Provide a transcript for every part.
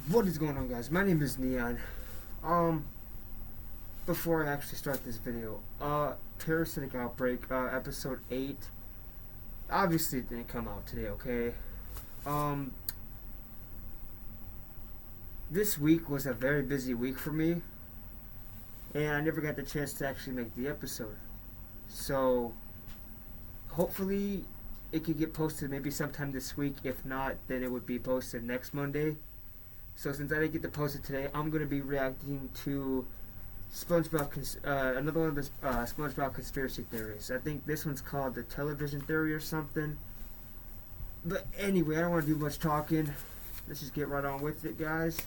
What is going on, guys? My name is Neon. Before I actually start this video, Parasitic Outbreak, episode 8, obviously it didn't come out today, okay? This week was a very busy week for me, and I never got the chance to actually make the episode. So, hopefully it could get posted maybe sometime this week. If not, then it would be posted next Monday. So since I didn't get to post it today, I'm going to be reacting to Spongebob, another one of the Spongebob conspiracy theories. I think this one's called the television theory or something. But anyway, I don't want to do much talking. Let's just get right on with it, guys.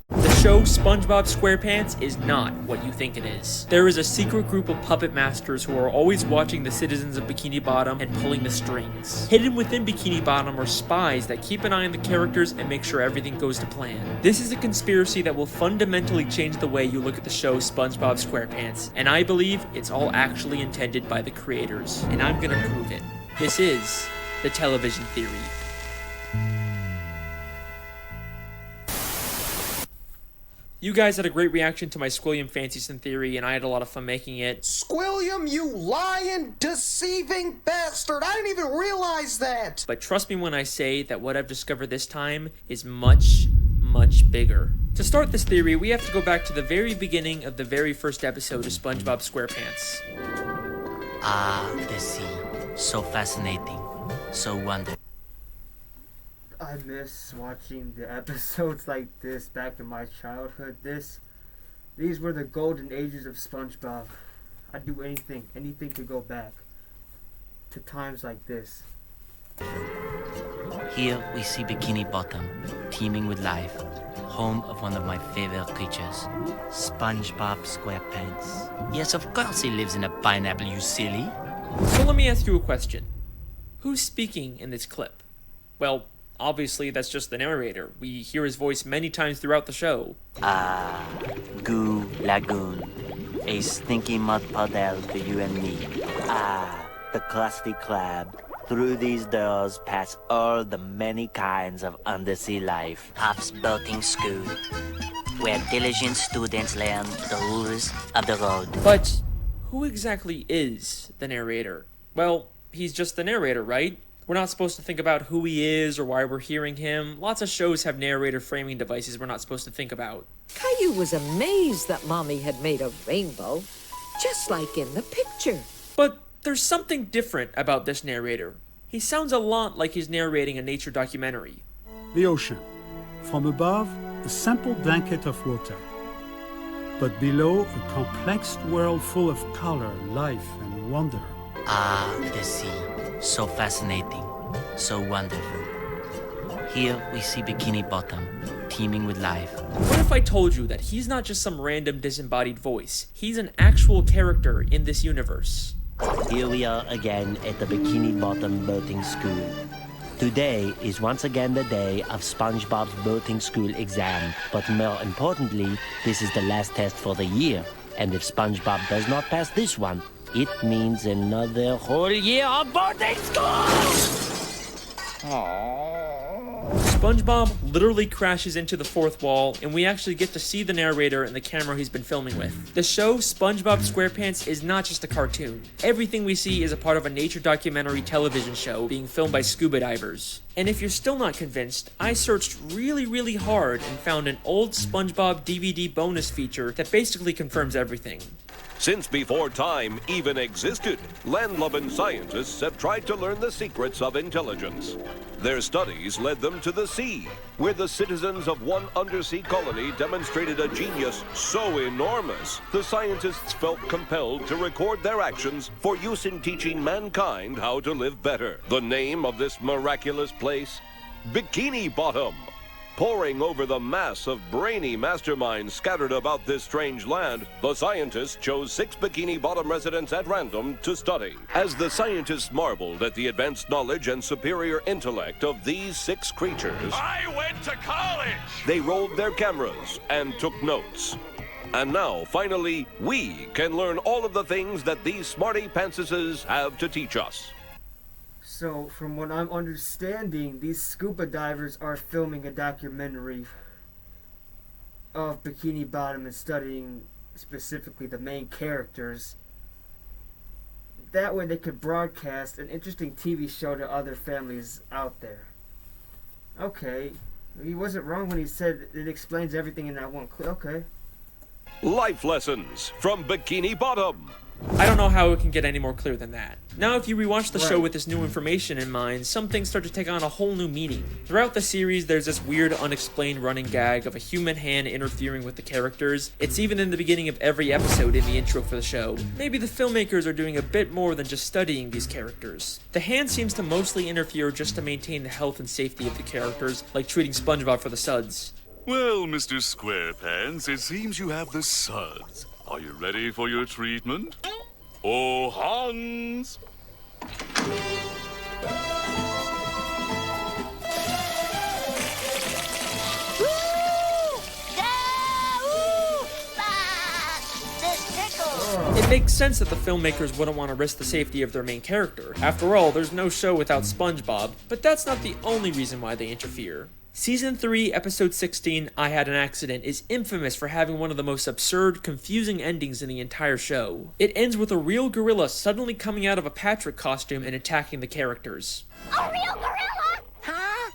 The show SpongeBob SquarePants is not what you think it is. There is a secret group of puppet masters who are always watching the citizens of Bikini Bottom and pulling the strings. Hidden within Bikini Bottom are spies that keep an eye on the characters and make sure everything goes to plan. This is a conspiracy that will fundamentally change the way you look at the show SpongeBob SquarePants, and I believe it's all actually intended by the creators, and I'm gonna prove it. This is the television theory. You guys had a great reaction to my Squilliam Fancyson theory, and I had a lot of fun making it. Squilliam, you lying, deceiving bastard! I didn't even realize that! But trust me when I say that what I've discovered this time is much, much bigger. To start this theory, we have to go back to the very beginning of the very first episode of SpongeBob SquarePants. Ah, the sea. So fascinating. So wonderful. I miss watching the episodes like this back in my childhood. These were the golden ages of SpongeBob. I'd do anything to go back to times like this. Here we see Bikini Bottom, teeming with life, home of one of my favorite creatures, SpongeBob SquarePants. Yes, of course he lives in a pineapple, you silly. So let me ask you a question. Who's speaking in this clip? Well, obviously that's just the narrator. We hear his voice many times throughout the show. Ah, goo lagoon, a stinky mud puddle for you and me. Ah, the crusty crab. Through these doors pass all the many kinds of undersea life. Pop's boating school, where diligent students learn the rules of the road. But who exactly is the narrator? Well, he's just the narrator, right? We're not supposed to think about who he is or why we're hearing him. Lots of shows have narrator framing devices we're not supposed to think about. Caillou was amazed that Mommy had made a rainbow, just like in the picture. But there's something different about this narrator. He sounds a lot like he's narrating a nature documentary. The ocean. From above, a simple blanket of water. But below, a complex world full of color, life, and wonder. Ah, the sea. So fascinating. So wonderful. Here we see Bikini Bottom, teeming with life. What if I told you that he's not just some random disembodied voice? He's an actual character in this universe. Here we are again at the Bikini Bottom boating school. Today is once again the day of SpongeBob's boating school exam. But more importantly, this is the last test for the year. And if SpongeBob does not pass this one, it means another whole year of boating school! SpongeBob literally crashes into the fourth wall, and we actually get to see the narrator and the camera he's been filming with. The show SpongeBob SquarePants is not just a cartoon. Everything we see is a part of a nature documentary television show being filmed by scuba divers. And if you're still not convinced, I searched really hard and found an old SpongeBob DVD bonus feature that basically confirms everything. Since before time even existed, land-loving scientists have tried to learn the secrets of intelligence. Their studies led them to the sea, where the citizens of one undersea colony demonstrated a genius so enormous, the scientists felt compelled to record their actions for use in teaching mankind how to live better. The name of this miraculous place? Bikini Bottom. Poring over the mass of brainy masterminds scattered about this strange land, the scientists chose 6 Bikini Bottom residents at random to study. As the scientists marveled at the advanced knowledge and superior intellect of these 6 creatures, I went to college! They rolled their cameras and took notes. And now, finally, we can learn all of the things that these smarty pantsuses have to teach us. So, from what I'm understanding, these scuba divers are filming a documentary of Bikini Bottom and studying specifically the main characters. That way they could broadcast an interesting TV show to other families out there. Okay, he wasn't wrong when he said it explains everything in that one clip. Okay. Life lessons from Bikini Bottom. I don't know how it can get any more clear than that. Now, if you rewatch the show Right. with this new information in mind, some things start to take on a whole new meaning. Throughout the series, there's this weird, unexplained running gag of a human hand interfering with the characters. It's even in the beginning of every episode in the intro for the show. Maybe the filmmakers are doing a bit more than just studying these characters. The hand seems to mostly interfere just to maintain the health and safety of the characters, like treating Spongebob for the suds. Well, Mr. Squarepants, it seems you have the suds. Are you ready for your treatment? Oh, Hans! It makes sense that the filmmakers wouldn't want to risk the safety of their main character. After all, there's no show without SpongeBob, but that's not the only reason why they interfere. Season 3, Episode 16, I Had an Accident, is infamous for having one of the most absurd, confusing endings in the entire show. It ends with a real gorilla suddenly coming out of a Patrick costume and attacking the characters. A real gorilla? Huh?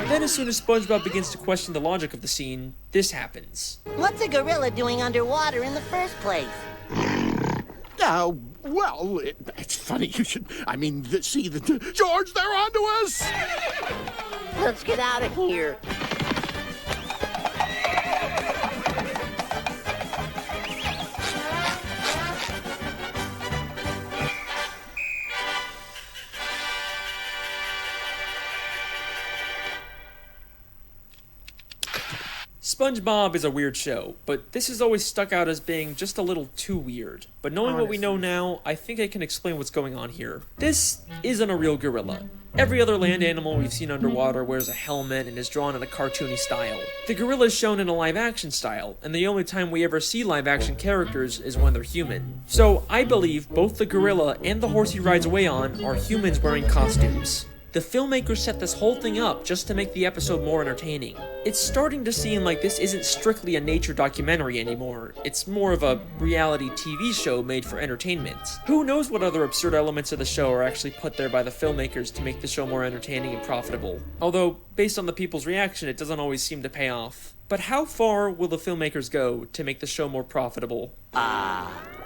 Then as soon as SpongeBob begins to question the logic of the scene, this happens. What's a gorilla doing underwater in the first place? Well, it's funny you should... see, George, they're onto us! Let's get out of here. SpongeBob is a weird show, but this has always stuck out as being just a little too weird. But knowing what we know now, I think I can explain what's going on here. This isn't a real gorilla. Every other land animal we've seen underwater wears a helmet and is drawn in a cartoony style. The gorilla is shown in a live-action style, and the only time we ever see live-action characters is when they're human. So I believe both the gorilla and the horse he rides away on are humans wearing costumes. The filmmakers set this whole thing up just to make the episode more entertaining. It's starting to seem like this isn't strictly a nature documentary anymore. It's more of a reality TV show made for entertainment. Who knows what other absurd elements of the show are actually put there by the filmmakers to make the show more entertaining and profitable. Although, based on the people's reaction, it doesn't always seem to pay off. But how far will the filmmakers go to make the show more profitable?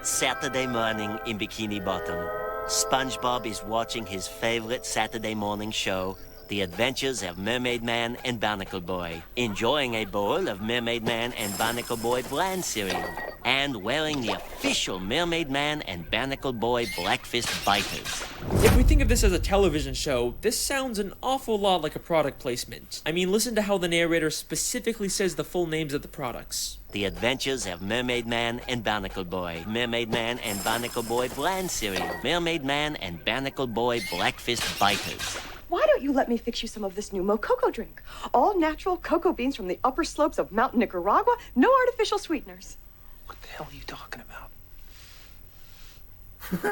Saturday morning in Bikini Bottom. SpongeBob is watching his favorite Saturday morning show, The Adventures of Mermaid Man and Barnacle Boy, enjoying a bowl of Mermaid Man and Barnacle Boy bland cereal, and wearing the official Mermaid Man and Barnacle Boy Blackfist biters. If we think of this as a television show, this sounds an awful lot like a product placement. I mean, listen to how the narrator specifically says the full names of the products. The Adventures of Mermaid Man and Barnacle Boy, Mermaid Man and Barnacle Boy bland cereal, Mermaid Man and Barnacle Boy Blackfist biters. Why don't you let me fix you some of this new Mococo drink? All natural cocoa beans from the upper slopes of Mount Nicaragua, no artificial sweeteners. What the hell are you talking about?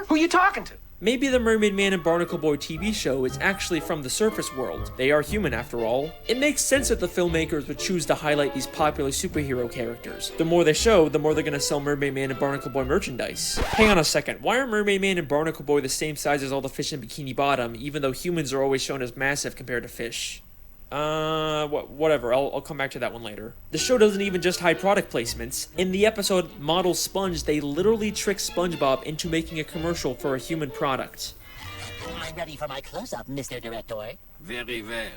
Who are you talking to? Maybe the Mermaid Man and Barnacle Boy TV show is actually from the surface world. They are human after all. It makes sense that the filmmakers would choose to highlight these popular superhero characters. The more they show, the more they're gonna sell Mermaid Man and Barnacle Boy merchandise. Hang on a second, why are Mermaid Man and Barnacle Boy the same size as all the fish in Bikini Bottom, even though humans are always shown as massive compared to fish? Whatever, I'll come back to that one later. The show doesn't even just hide product placements. In the episode Model Sponge, they literally trick SpongeBob into making a commercial for a human product. I'm ready for my close-up, Mr. Director. Very well.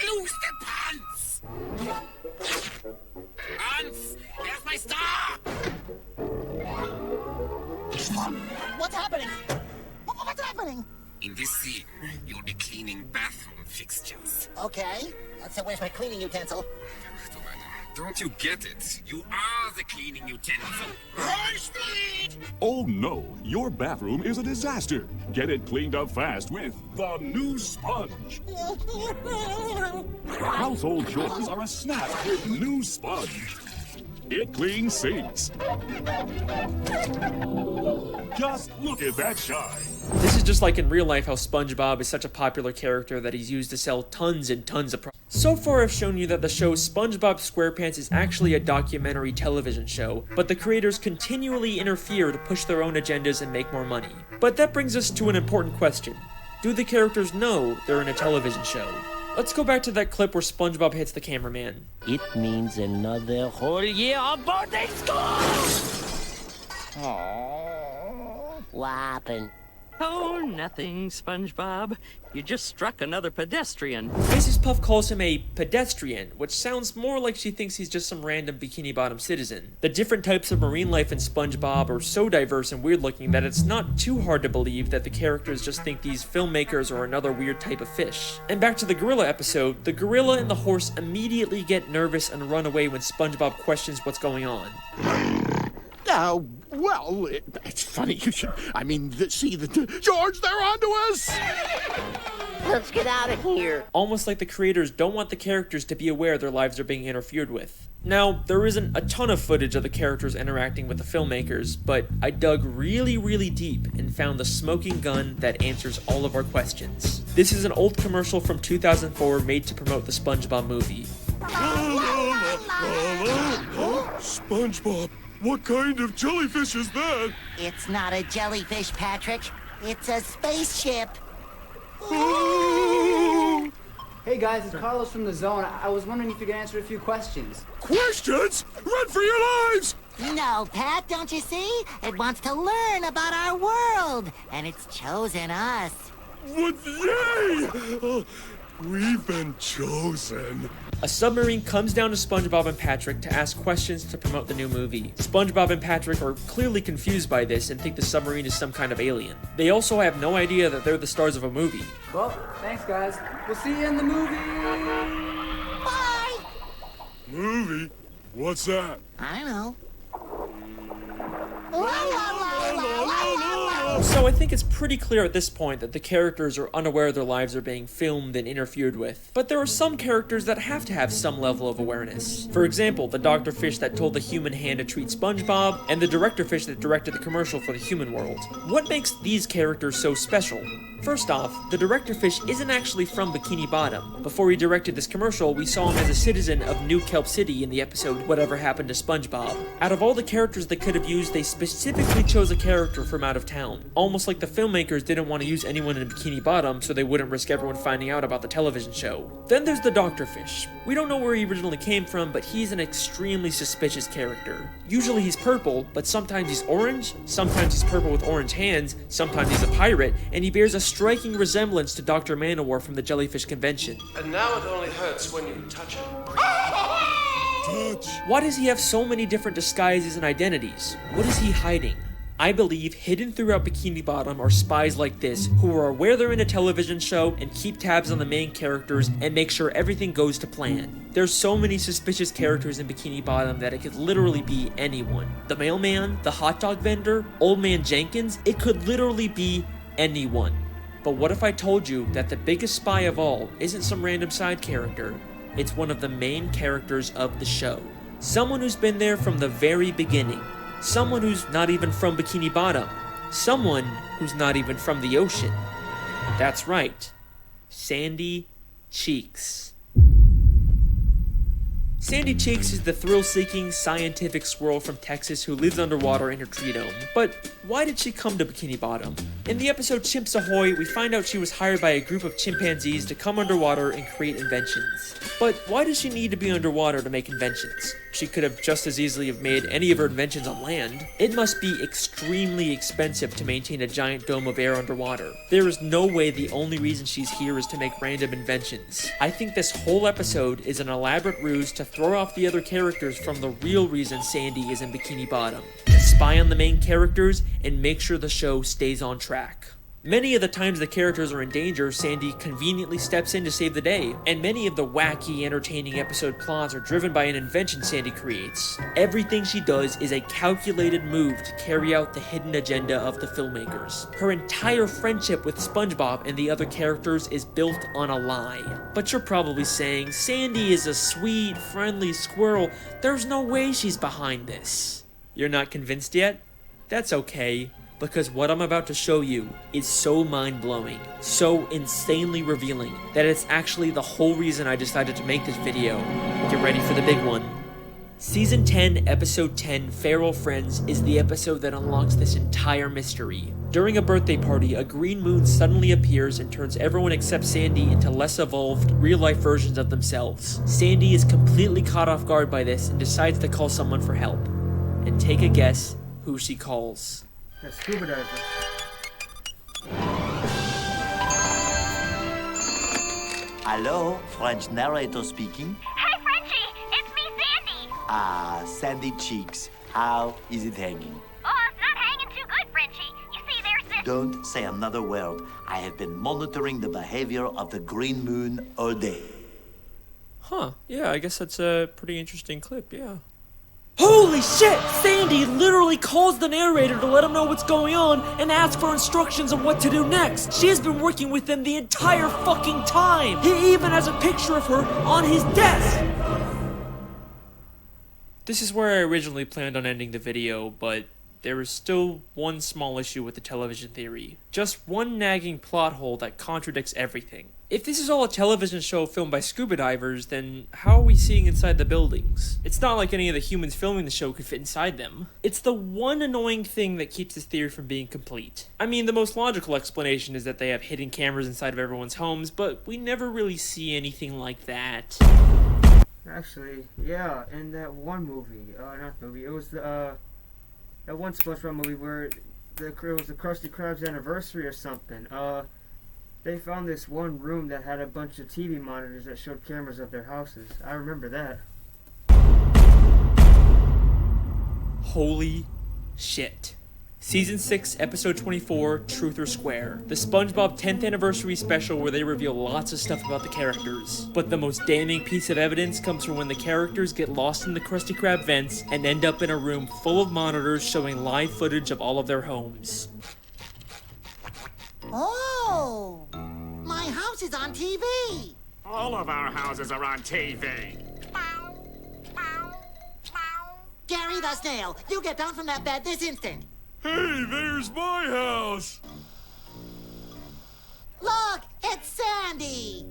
Loose the pants! Hans, there's my star! What's happening? What's happening? In this scene, you'll be cleaning bathroom fixtures. Okay. So where's my cleaning utensil? Don't you get it? You are the cleaning utensil. High speed! Oh no, your bathroom is a disaster. Get it cleaned up fast with the new sponge. Household chores are a snap with new sponge. It cleans sinks. Just look at that shine. This is just like in real life how SpongeBob is such a popular character that he's used to sell tons and tons of products. So far I've shown you that the show SpongeBob SquarePants is actually a documentary television show, but the creators continually interfere to push their own agendas and make more money. But that brings us to an important question. Do the characters know they're in a television show? Let's go back to that clip where SpongeBob hits the cameraman. It means another whole year of boarding school! What happened? Oh, nothing, SpongeBob. You just struck another pedestrian. Mrs. Puff calls him a pedestrian, which sounds more like she thinks he's just some random Bikini Bottom citizen. The different types of marine life in SpongeBob are so diverse and weird looking that it's not too hard to believe that the characters just think these filmmakers are another weird type of fish. And back to the gorilla episode, the gorilla and the horse immediately get nervous and run away when SpongeBob questions what's going on. Well, it's funny you should... George, they're onto us! Let's get out of here. Almost like the creators don't want the characters to be aware their lives are being interfered with. Now, there isn't a ton of footage of the characters interacting with the filmmakers, but I dug really deep and found the smoking gun that answers all of our questions. This is an old commercial from 2004 made to promote the SpongeBob movie. SpongeBob, what kind of jellyfish is that? It's not a jellyfish, Patrick. It's a spaceship. Hey guys, it's Carlos from the Zone. I was wondering if you could answer a few questions. Questions? Run for your lives! No, Pat, don't you see? It wants to learn about our world, and it's chosen us. What? Yay! We've been chosen. A submarine comes down to SpongeBob and Patrick to ask questions to promote the new movie. SpongeBob and Patrick are clearly confused by this and think the submarine is some kind of alien. They also have no idea that they're the stars of a movie. Well, thanks guys. We'll see you in the movie! Bye! Movie? What's that? I know. So I think it's pretty clear at this point that the characters are unaware their lives are being filmed and interfered with. But there are some characters that have to have some level of awareness. For example, the Dr. Fish that told the human hand to treat SpongeBob, and the Director Fish that directed the commercial for the human world. What makes these characters so special? First off, the Director Fish isn't actually from Bikini Bottom. Before he directed this commercial, we saw him as a citizen of New Kelp City in the episode Whatever Happened to SpongeBob. Out of all the characters they could have used, they specifically chose a character from out of town. Almost like the filmmakers didn't want to use anyone in Bikini Bottom so they wouldn't risk everyone finding out about the television show. Then there's the Dr. Fish. We don't know where he originally came from, but he's an extremely suspicious character. Usually he's purple, but sometimes he's orange, sometimes he's purple with orange hands, sometimes he's a pirate, and he bears a striking resemblance to Dr. Manowar from the Jellyfish Convention. And now it only hurts when you touch it. Why does he have so many different disguises and identities? What is he hiding? I believe hidden throughout Bikini Bottom are spies like this who are aware they're in a television show and keep tabs on the main characters and make sure everything goes to plan. There's so many suspicious characters in Bikini Bottom that it could literally be anyone. The mailman, the hot dog vendor, Old Man Jenkins, it could literally be anyone. But what if I told you that the biggest spy of all isn't some random side character? It's one of the main characters of the show. Someone who's been there from the very beginning. Someone who's not even from Bikini Bottom. Someone who's not even from the ocean. That's right. Sandy Cheeks. Sandy Cheeks is the thrill-seeking, scientific squirrel from Texas who lives underwater in her tree dome. But why did she come to Bikini Bottom? In the episode Chimps Ahoy, we find out she was hired by a group of chimpanzees to come underwater and create inventions. But why does she need to be underwater to make inventions? She could have just as easily have made any of her inventions on land. It must be extremely expensive to maintain a giant dome of air underwater. There is no way the only reason she's here is to make random inventions. I think this whole episode is an elaborate ruse to throw off the other characters from the real reason Sandy is in Bikini Bottom. To spy on the main characters and make sure the show stays on track. Many of the times the characters are in danger, Sandy conveniently steps in to save the day, and many of the wacky, entertaining episode plots are driven by an invention Sandy creates. Everything she does is a calculated move to carry out the hidden agenda of the filmmakers. Her entire friendship with Spongebob and the other characters is built on a lie. But you're probably saying, Sandy is a sweet, friendly squirrel. There's no way she's behind this. You're not convinced yet? That's okay. Because what I'm about to show you is so mind-blowing, so insanely revealing, that it's actually the whole reason I decided to make this video. Get ready for the big one. Season 10, Episode 10, Feral Friends, is the episode that unlocks this entire mystery. During a birthday party, a green moon suddenly appears and turns everyone except Sandy into less evolved, real-life versions of themselves. Sandy is completely caught off guard by this and decides to call someone for help. And take a guess who she calls. A scuba diver. Hello, French narrator speaking. Hey, Frenchie! It's me, Sandy! Ah, Sandy Cheeks. How is it hanging? Oh, it's not hanging too good, Frenchie. You see, there's this... Don't say another word. I have been monitoring the behavior of the green moon all day. Huh, yeah, I guess that's a pretty interesting clip, yeah. Holy shit! Sandy literally calls the narrator to let him know what's going on and asks for instructions on what to do next. She has been working with them the entire fucking time. He even has a picture of her on his desk. This is where I originally planned on ending the video, but there is still one small issue with the television theory. Just one nagging plot hole that contradicts everything. If this is all a television show filmed by scuba divers, then how are we seeing inside the buildings? It's not like any of the humans filming the show could fit inside them. It's the one annoying thing that keeps this theory from being complete. I mean, the most logical explanation is that they have hidden cameras inside of everyone's homes, but we never really see anything like that. Actually, yeah, in that one movie, it was the, that one SpongeBob movie where it was the Krusty Krab's anniversary or something. They found this one room that had a bunch of TV monitors that showed cameras of their houses. I remember that. Holy shit. Season 6, Episode 24, Truth or Square. The SpongeBob 10th Anniversary Special where they reveal lots of stuff about the characters. But the most damning piece of evidence comes from when the characters get lost in the Krusty Krab vents and end up in a room full of monitors showing live footage of all of their homes. Oh! My house is on TV! All of our houses are on TV. Gary the Snail, you get down from that bed this instant! Hey, there's my house! Look, it's Sandy!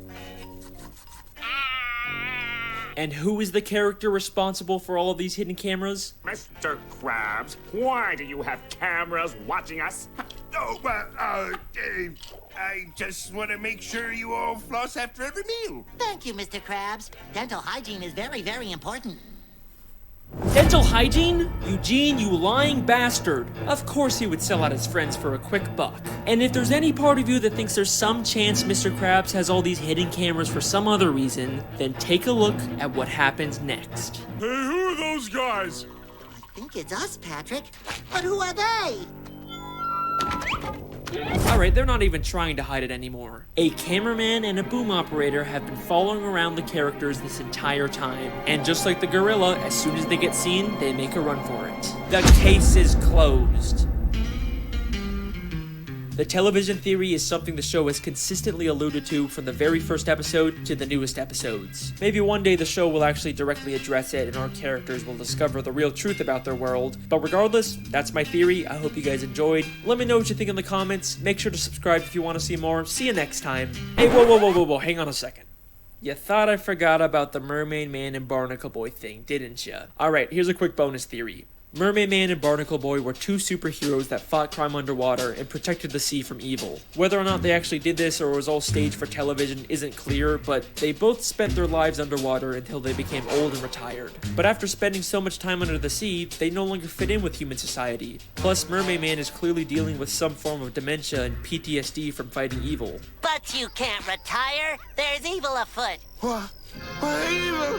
And who is the character responsible for all of these hidden cameras? Mr. Krabs, why do you have cameras watching us? Oh, I just want to make sure you all floss after every meal. Thank you, Mr. Krabs. Dental hygiene is very, very important. Dental hygiene? Eugene, you lying bastard. Of course he would sell out his friends for a quick buck. And if there's any part of you that thinks there's some chance Mr. Krabs has all these hidden cameras for some other reason, then take a look at what happens next. Hey, who are those guys? I think it's us, Patrick. But who are they? Alright, they're not even trying to hide it anymore. A cameraman and a boom operator have been following around the characters this entire time. And just like the gorilla, as soon as they get seen, they make a run for it. The case is closed. The television theory is something the show has consistently alluded to from the very first episode to the newest episodes. Maybe one day the show will actually directly address it and our characters will discover the real truth about their world. But regardless, that's my theory. I hope you guys enjoyed. Let me know what you think in the comments. Make sure to subscribe if you want to see more. See you next time. Hey, whoa, hang on a second. You thought I forgot about the Mermaid Man and Barnacle Boy thing, didn't ya? Alright, here's a quick bonus theory. Mermaid Man and Barnacle Boy were two superheroes that fought crime underwater and protected the sea from evil. Whether or not they actually did this or it was all staged for television isn't clear, but they both spent their lives underwater until they became old and retired. But after spending so much time under the sea, they no longer fit in with human society. Plus, Mermaid Man is clearly dealing with some form of dementia and PTSD from fighting evil. But you can't retire. There's evil afoot. What? Evil?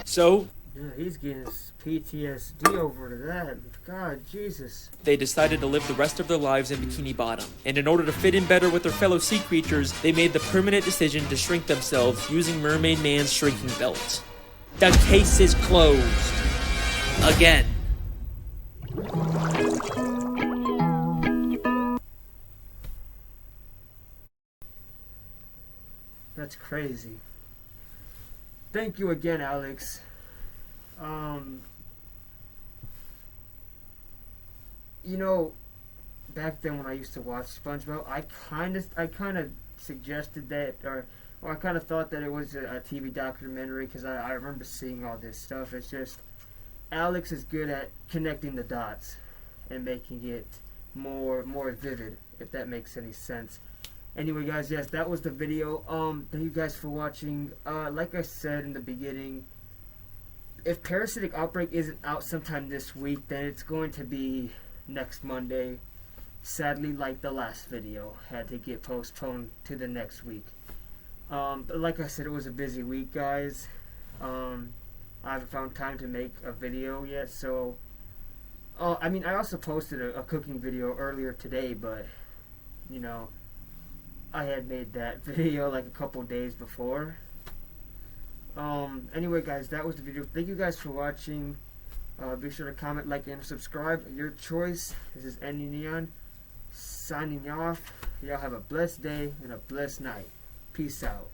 So, Yeah, he's getting PTSD over to that. God, Jesus. They decided to live the rest of their lives in Bikini Bottom, and in order to fit in better with their fellow sea creatures, they made the permanent decision to shrink themselves using Mermaid Man's shrinking belt. The case is closed. Again. That's crazy. Thank you again, Alex. You know, back then when I used to watch SpongeBob, I kind of suggested that, or I kind of thought that it was a TV documentary because I remember seeing all this stuff. It's just Alex is good at connecting the dots and making it more vivid, if that makes any sense. Anyway, guys, yes, that was the video. Thank you guys for watching. Like I said in the beginning, if Parasitic Outbreak isn't out sometime this week, then it's going to be next Monday. Sadly, like the last video, had to get postponed to the next week. But like I said, it was a busy week, guys. I haven't found time to make a video yet, so... I mean, I also posted a cooking video earlier today, but, you know, I had made that video like a couple days before. Anyway, guys, that was the video. Thank you guys for watching. Be sure to comment, like, and subscribe. Your choice. This is Neon signing off. Y'all have a blessed day and a blessed night. Peace out.